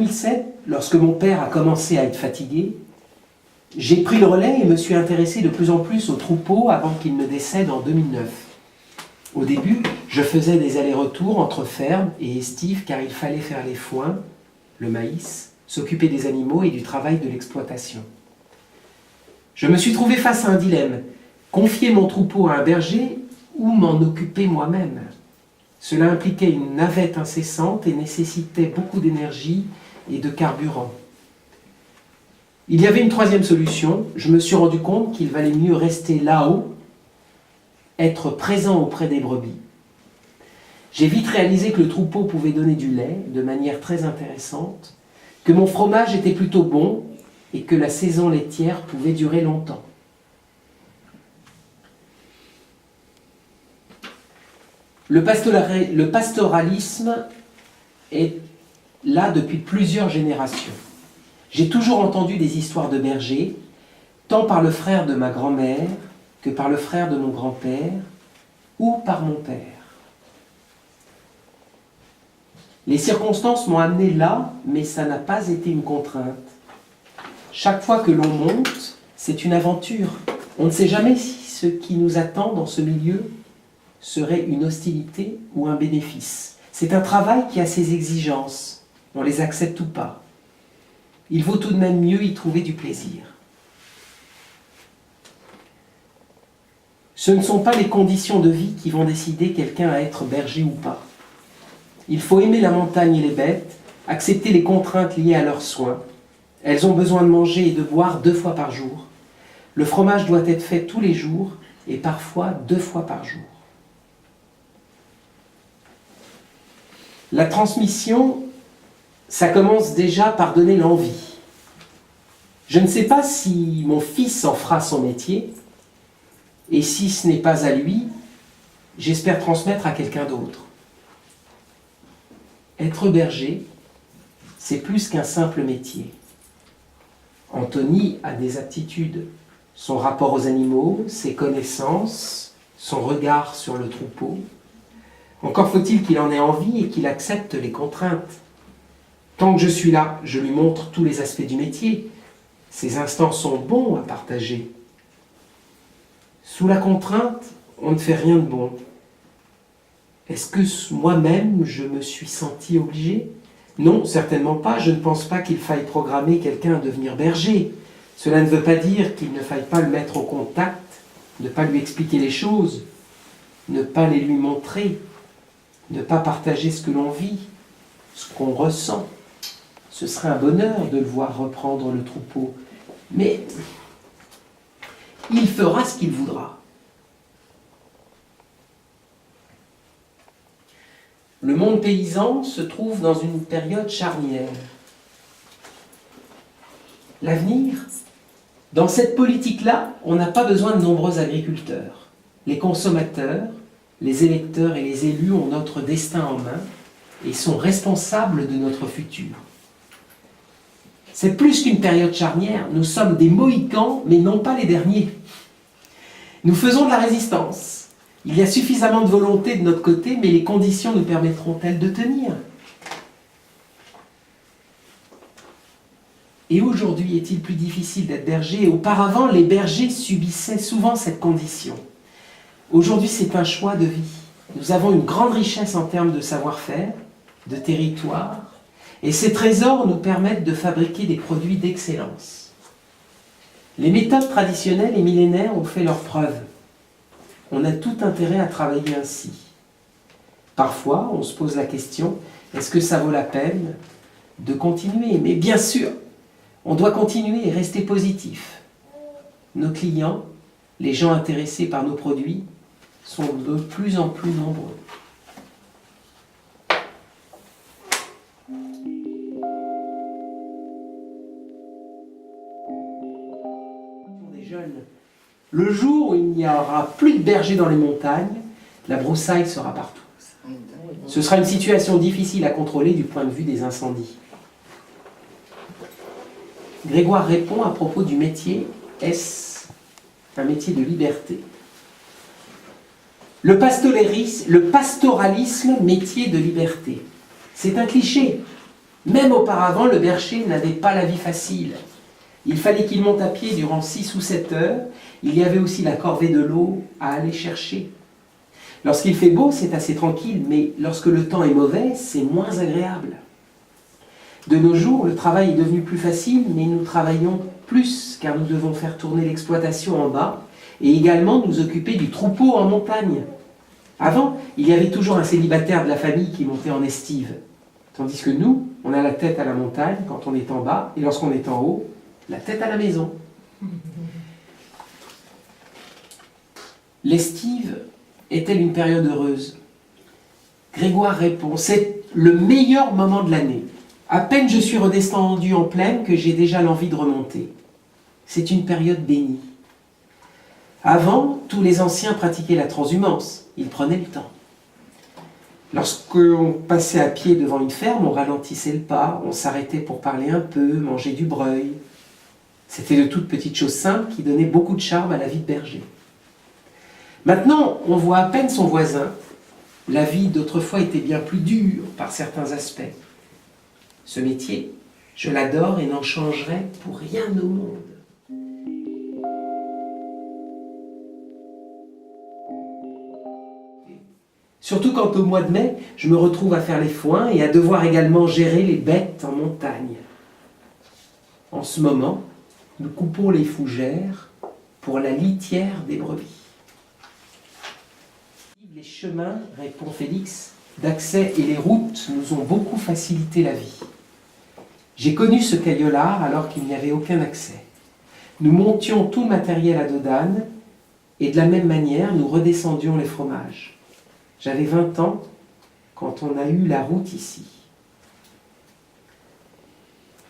2007, lorsque mon père a commencé à être fatigué, j'ai pris le relais et me suis intéressé de plus en plus au troupeau avant qu'il ne décède en 2009. Au début, je faisais des allers-retours entre ferme et estive car il fallait faire les foins, le maïs, s'occuper des animaux et du travail de l'exploitation. Je me suis trouvé face à un dilemme, confier mon troupeau à un berger ou m'en occuper moi-même. Cela impliquait une navette incessante et nécessitait beaucoup d'énergie et de carburant. Il y avait une troisième solution, je me suis rendu compte qu'il valait mieux rester là-haut, être présent auprès des brebis. J'ai vite réalisé que le troupeau pouvait donner du lait de manière très intéressante, que mon fromage était plutôt bon et que la saison laitière pouvait durer longtemps. Le pastoralisme est là depuis plusieurs générations. J'ai toujours entendu des histoires de bergers, tant par le frère de ma grand-mère que par le frère de mon grand-père ou par mon père. Les circonstances m'ont amené là, mais ça n'a pas été une contrainte. Chaque fois que l'on monte, c'est une aventure. On ne sait jamais si ce qui nous attend dans ce milieu serait une hostilité ou un bénéfice. C'est un travail qui a ses exigences. On les accepte ou pas. Il vaut tout de même mieux y trouver du plaisir. Ce ne sont pas les conditions de vie qui vont décider quelqu'un à être berger ou pas. Il faut aimer la montagne et les bêtes, accepter les contraintes liées à leurs soins. Elles ont besoin de manger et de boire 2 fois par jour. Le fromage doit être fait tous les jours et parfois 2 fois par jour. La transmission, ça commence déjà par donner l'envie. Je ne sais pas si mon fils en fera son métier, et si ce n'est pas à lui, j'espère transmettre à quelqu'un d'autre. Être berger, c'est plus qu'un simple métier. Anthony a des aptitudes, son rapport aux animaux, ses connaissances, son regard sur le troupeau. Encore faut-il qu'il en ait envie et qu'il accepte les contraintes. Tant que je suis là, je lui montre tous les aspects du métier. Ces instants sont bons à partager. Sous la contrainte, on ne fait rien de bon. Est-ce que moi-même, je me suis senti obligé ? Non, certainement pas. Je ne pense pas qu'il faille programmer quelqu'un à devenir berger. Cela ne veut pas dire qu'il ne faille pas le mettre au contact, ne pas lui expliquer les choses, ne pas les lui montrer, ne pas partager ce que l'on vit, ce qu'on ressent. Ce serait un bonheur de le voir reprendre le troupeau. Mais il fera ce qu'il voudra. Le monde paysan se trouve dans une période charnière. L'avenir, dans cette politique-là, on n'a pas besoin de nombreux agriculteurs. Les consommateurs, les électeurs et les élus ont notre destin en main et sont responsables de notre futur. C'est plus qu'une période charnière, nous sommes des Mohicans, mais non pas les derniers. Nous faisons de la résistance. Il y a suffisamment de volonté de notre côté, mais les conditions nous permettront-elles de tenir ? Et aujourd'hui, est-il plus difficile d'être berger ? Auparavant, les bergers subissaient souvent cette condition. Aujourd'hui, c'est un choix de vie. Nous avons une grande richesse en termes de savoir-faire, de territoire, et ces trésors nous permettent de fabriquer des produits d'excellence. Les méthodes traditionnelles et millénaires ont fait leurs preuves. On a tout intérêt à travailler ainsi. Parfois, on se pose la question, est-ce que ça vaut la peine de continuer ? Mais bien sûr, on doit continuer et rester positif. Nos clients, les gens intéressés par nos produits, sont de plus en plus nombreux. Des jeunes. Le jour où il n'y aura plus de bergers dans les montagnes, la broussaille sera partout. Ce sera une situation difficile à contrôler du point de vue des incendies. Grégoire répond à propos du métier, est-ce un métier de liberté ? Le pastoralisme, métier de liberté. C'est un cliché. Même auparavant, le berger n'avait pas la vie facile. Il fallait qu'il monte à pied durant 6 ou 7 heures. Il y avait aussi la corvée de l'eau à aller chercher. Lorsqu'il fait beau, c'est assez tranquille, mais lorsque le temps est mauvais, c'est moins agréable. De nos jours, le travail est devenu plus facile, mais nous travaillons plus, car nous devons faire tourner l'exploitation en bas et également nous occuper du troupeau en montagne. Avant, il y avait toujours un célibataire de la famille qui montait en estive, tandis que nous, on a la tête à la montagne quand on est en bas, et lorsqu'on est en haut, la tête à la maison. L'estive est-elle une période heureuse? Grégoire répond, c'est le meilleur moment de l'année. À peine je suis redescendu en plaine que j'ai déjà l'envie de remonter. C'est une période bénie. Avant, tous les anciens pratiquaient la transhumance. Ils prenaient le temps. Lorsqu'on passait à pied devant une ferme, on ralentissait le pas, on s'arrêtait pour parler un peu, manger du breuil. C'était de toutes petites choses simples qui donnaient beaucoup de charme à la vie de berger. Maintenant, on voit à peine son voisin. La vie d'autrefois était bien plus dure par certains aspects. Ce métier, je l'adore et n'en changerai pour rien au monde. Surtout quand au mois de mai, je me retrouve à faire les foins et à devoir également gérer les bêtes en montagne. En ce moment, nous coupons les fougères pour la litière des brebis. Les chemins, répond Félix, d'accès et les routes nous ont beaucoup facilité la vie. J'ai connu ce caillolard alors qu'il n'y avait aucun accès. Nous montions tout le matériel à dos d'âne et de la même manière, nous redescendions les fromages. J'avais 20 ans quand on a eu la route ici.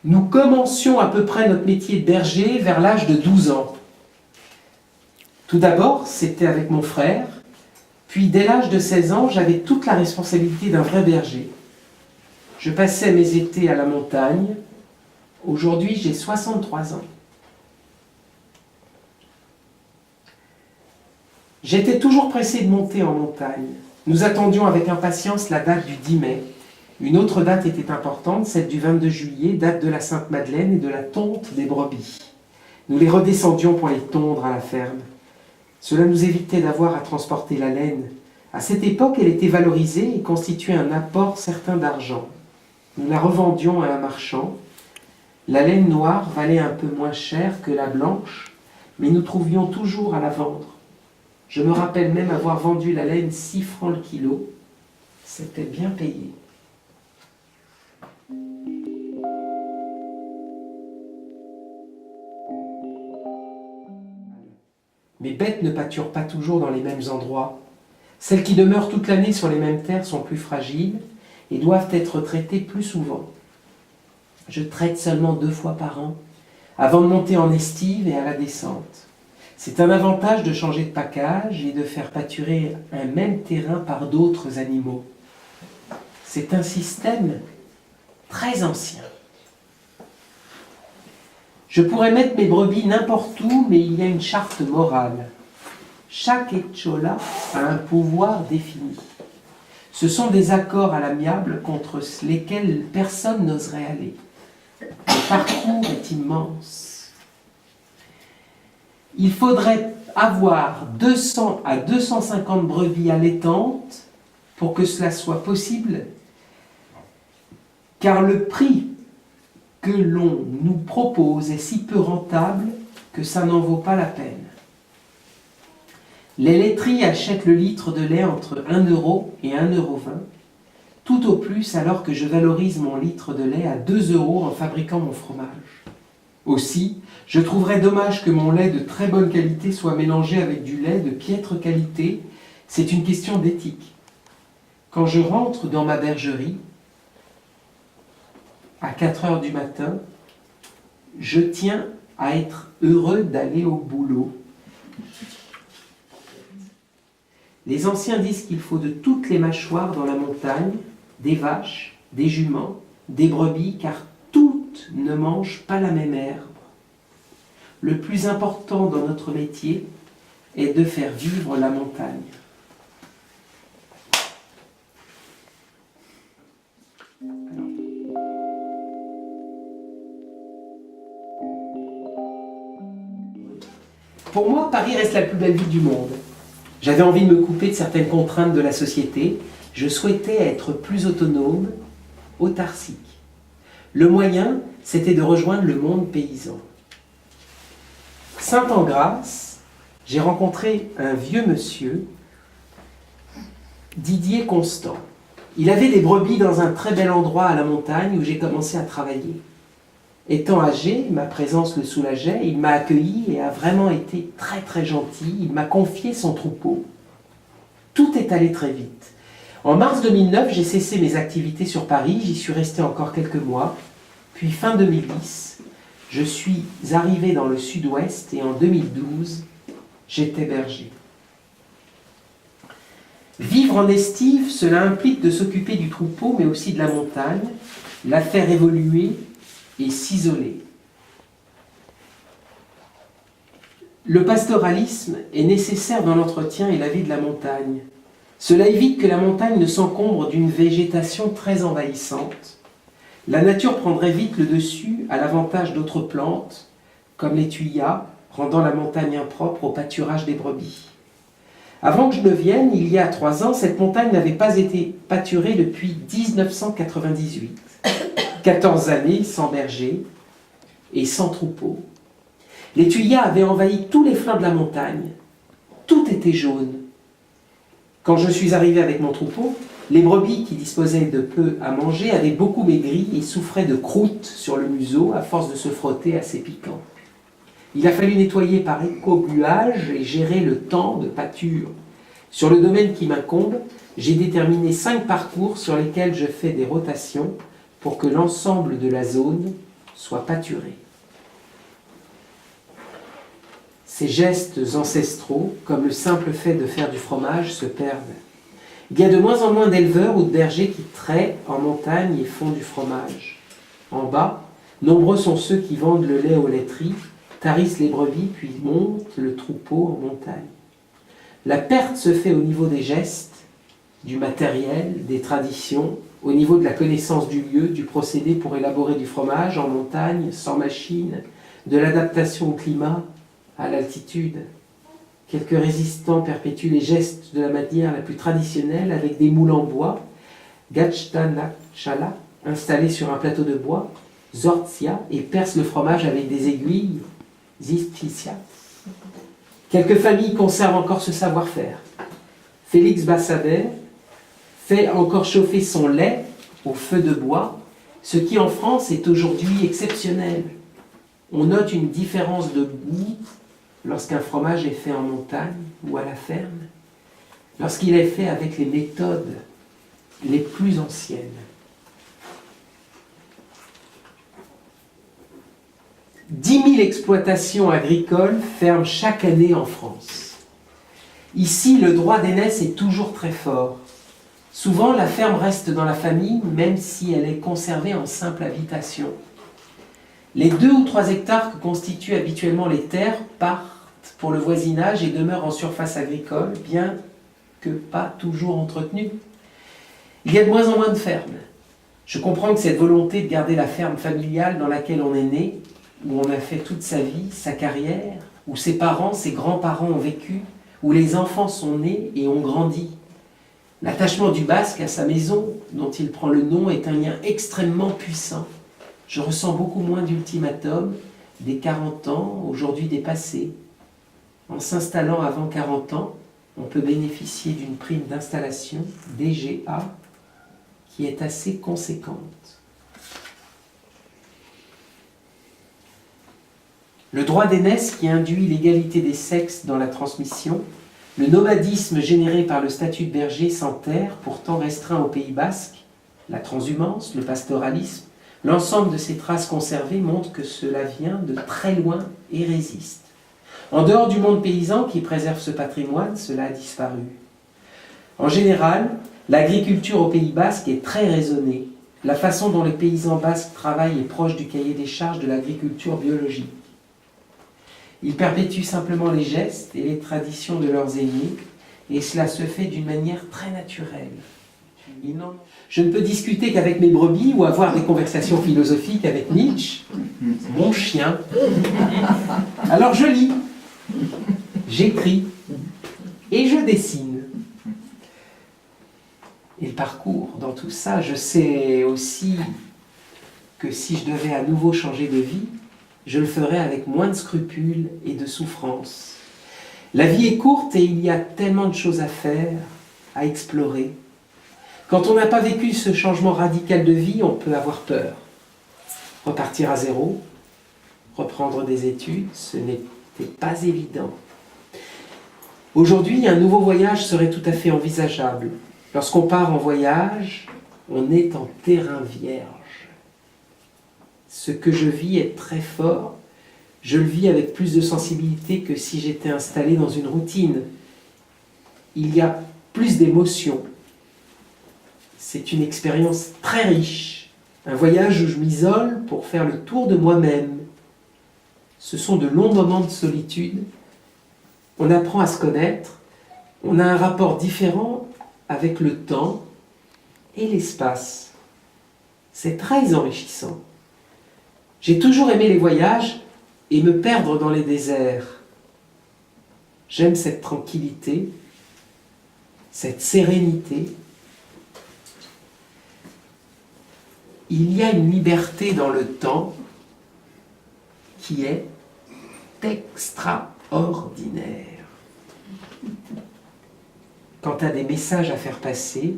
Nous commencions à peu près notre métier de berger vers l'âge de 12 ans. Tout d'abord, c'était avec mon frère, puis dès l'âge de 16 ans, j'avais toute la responsabilité d'un vrai berger. Je passais mes étés à la montagne. Aujourd'hui, j'ai 63 ans. J'étais toujours pressé de monter en montagne. Nous attendions avec impatience la date du 10 mai. Une autre date était importante, celle du 22 juillet, date de la Sainte-Madeleine et de la tonte des brebis. Nous les redescendions pour les tondre à la ferme. Cela nous évitait d'avoir à transporter la laine. À cette époque, elle était valorisée et constituait un apport certain d'argent. Nous la revendions à un marchand. La laine noire valait un peu moins cher que la blanche, mais nous trouvions toujours à la vendre. Je me rappelle même avoir vendu la laine 6 francs le kilo. C'était bien payé. Mes bêtes ne pâturent pas toujours dans les mêmes endroits. Celles qui demeurent toute l'année sur les mêmes terres sont plus fragiles et doivent être traitées plus souvent. Je traite seulement 2 fois par an, avant de monter en estive et à la descente. C'est un avantage de changer de pacage et de faire pâturer un même terrain par d'autres animaux. C'est un système très ancien. Je pourrais mettre mes brebis n'importe où, mais il y a une charte morale. Chaque etchola a un pouvoir défini. Ce sont des accords à l'amiable contre lesquels personne n'oserait aller. Le parcours est immense. Il faudrait avoir 200 à 250 brebis allaitantes pour que cela soit possible, car le prix que l'on nous propose est si peu rentable que ça n'en vaut pas la peine. Les laiteries achètent le litre de lait entre 1 € et 1,20 €, tout au plus alors que je valorise mon litre de lait à 2 € en fabriquant mon fromage. Aussi, je trouverais dommage que mon lait de très bonne qualité soit mélangé avec du lait de piètre qualité. C'est une question d'éthique. Quand je rentre dans ma bergerie, à 4 heures du matin, je tiens à être heureux d'aller au boulot. Les anciens disent qu'il faut de toutes les mâchoires dans la montagne, des vaches, des juments, des brebis, car toutes ne mangent pas la même herbe. Le plus important dans notre métier est de faire vivre la montagne. Pour moi, Paris reste la plus belle ville du monde. J'avais envie de me couper de certaines contraintes de la société. Je souhaitais être plus autonome, autarcique. Le moyen, c'était de rejoindre le monde paysan. Saint-en-Grâce, j'ai rencontré un vieux monsieur, Didier Constant. Il avait des brebis dans un très bel endroit à la montagne où j'ai commencé à travailler. Étant âgé, ma présence le soulageait, il m'a accueilli et a vraiment été très très gentil. Il m'a confié son troupeau. Tout est allé très vite. En mars 2009, j'ai cessé mes activités sur Paris, j'y suis resté encore quelques mois. Puis fin 2010, je suis arrivé dans le sud-ouest et en 2012, j'étais berger. Vivre en estive, cela implique de s'occuper du troupeau, mais aussi de la montagne, la faire évoluer et s'isoler. Le pastoralisme est nécessaire dans l'entretien et la vie de la montagne. Cela évite que la montagne ne s'encombre d'une végétation très envahissante. La nature prendrait vite le dessus à l'avantage d'autres plantes, comme les thuyas, rendant la montagne impropre au pâturage des brebis. Avant que je ne vienne, il y a 3 ans, cette montagne n'avait pas été pâturée depuis 1998. 14 années sans berger et sans troupeau. Les thuyas avaient envahi tous les flancs de la montagne. Tout était jaune. Quand je suis arrivé avec mon troupeau, les brebis qui disposaient de peu à manger avaient beaucoup maigri et souffraient de croûtes sur le museau à force de se frotter assez piquant. Il a fallu nettoyer par écobuage et gérer le temps de pâture. Sur le domaine qui m'incombe, j'ai déterminé 5 parcours sur lesquels je fais des rotations pour que l'ensemble de la zone soit pâturé. Ces gestes ancestraux, comme le simple fait de faire du fromage, se perdent. Il y a de moins en moins d'éleveurs ou de bergers qui traient en montagne et font du fromage. En bas, nombreux sont ceux qui vendent le lait aux laiteries, tarissent les brebis, puis montent le troupeau en montagne. La perte se fait au niveau des gestes, du matériel, des traditions, au niveau de la connaissance du lieu, du procédé pour élaborer du fromage en montagne, sans machine, de l'adaptation au climat, à l'altitude. Quelques résistants perpétuent les gestes de la manière la plus traditionnelle avec des moules en bois, gachtanachala, installés sur un plateau de bois, zortzia, et percent le fromage avec des aiguilles, zispisia. Quelques familles conservent encore ce savoir-faire. Félix Bassader fait encore chauffer son lait au feu de bois, ce qui en France est aujourd'hui exceptionnel. On note une différence de goût lorsqu'un fromage est fait en montagne ou à la ferme, lorsqu'il est fait avec les méthodes les plus anciennes. « 10 000 exploitations agricoles ferment chaque année en France. Ici, le droit d'aînesse est toujours très fort. Souvent, la ferme reste dans la famille, même si elle est conservée en simple habitation. Les 2 ou 3 hectares que constituent habituellement les terres partent pour le voisinage et demeurent en surface agricole, bien que pas toujours entretenues. Il y a de moins en moins de fermes. Je comprends que cette volonté de garder la ferme familiale dans laquelle on est né, où on a fait toute sa vie, sa carrière, où ses parents, ses grands-parents ont vécu, où les enfants sont nés et ont grandi. L'attachement du Basque à sa maison, dont il prend le nom, est un lien extrêmement puissant. Je ressens beaucoup moins d'ultimatum, des 40 ans, aujourd'hui dépassés. En s'installant avant 40 ans, on peut bénéficier d'une prime d'installation, DGA, qui est assez conséquente. Le droit d'aînesse qui induit l'égalité des sexes dans la transmission, le nomadisme généré par le statut de berger sans terre, pourtant restreint au Pays basque, la transhumance, le pastoralisme, l'ensemble de ces traces conservées montrent que cela vient de très loin et résiste. En dehors du monde paysan qui préserve ce patrimoine, cela a disparu. En général, l'agriculture au Pays basque est très raisonnée. La façon dont les paysans basques travaillent est proche du cahier des charges de l'agriculture biologique. Ils perpétuent simplement les gestes et les traditions de leurs aînés, et cela se fait d'une manière très naturelle. Je ne peux discuter qu'avec mes brebis ou avoir des conversations philosophiques avec Nietzsche, mon chien. Alors je lis. j'écris et je dessine. Et le parcours, dans tout ça, je sais aussi que si je devais à nouveau changer de vie, je le ferais avec moins de scrupules et de souffrances. La vie est courte et il y a tellement de choses à faire, à explorer. Quand on n'a pas vécu ce changement radical de vie, on peut avoir peur. Repartir à zéro, reprendre des études, ce n'était pas évident. Aujourd'hui, un nouveau voyage serait tout à fait envisageable. Lorsqu'on part en voyage, on est en terrain vierge. Ce que je vis est très fort. Je le vis avec plus de sensibilité que si j'étais installé dans une routine. Il y a plus d'émotions. C'est une expérience très riche. Un voyage où je m'isole pour faire le tour de moi-même. Ce sont de longs moments de solitude. On apprend à se connaître. On a un rapport différent avec le temps et l'espace. C'est très enrichissant. J'ai toujours aimé les voyages et me perdre dans les déserts. J'aime cette tranquillité, cette sérénité. Il y a une liberté dans le temps qui est extraordinaire. Quand tu as des messages à faire passer,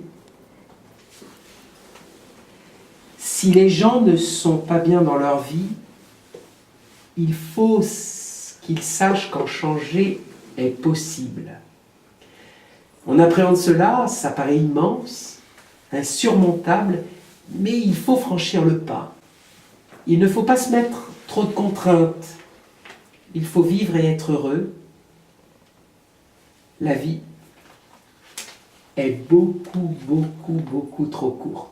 si les gens ne sont pas bien dans leur vie, il faut qu'ils sachent qu'en changer est possible. On appréhende cela, ça paraît immense, insurmontable, mais il faut franchir le pas. Il ne faut pas se mettre trop de contraintes. Il faut vivre et être heureux. La vie est beaucoup, beaucoup, beaucoup trop courte.